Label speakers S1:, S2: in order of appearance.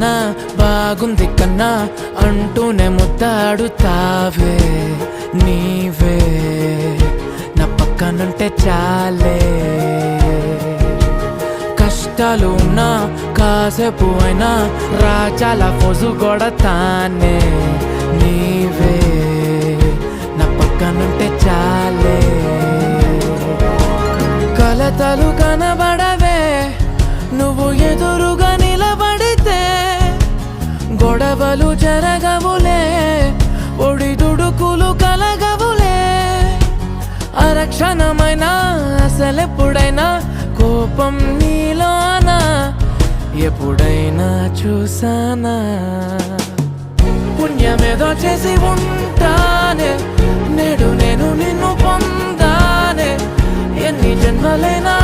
S1: కన్నా బాగుంది కన్నా అంటూనే ముద్దాడుతావే నీవే నా పక్కనుంటే చాలే కష్టాలు ఉన్నా కాసేపు అయినా రాజాల ఫోజు కొడతానే నీవే నా పక్కనుంటే చాలే కలతలు కనబడవే నువ్వు ఎదురుగా నిలబడితే గొడవలు జరగవులే ఒడిదుడుకులు కలగవులే అరక్షణమైనా అసలెప్పుడైనా కోపం నీలోనా ఎప్పుడైనా చూసానా పుణ్యమేదో చేసి ఉంటానే నేడు నేను నిన్ను పొందానే ఎన్ని జన్మలైనా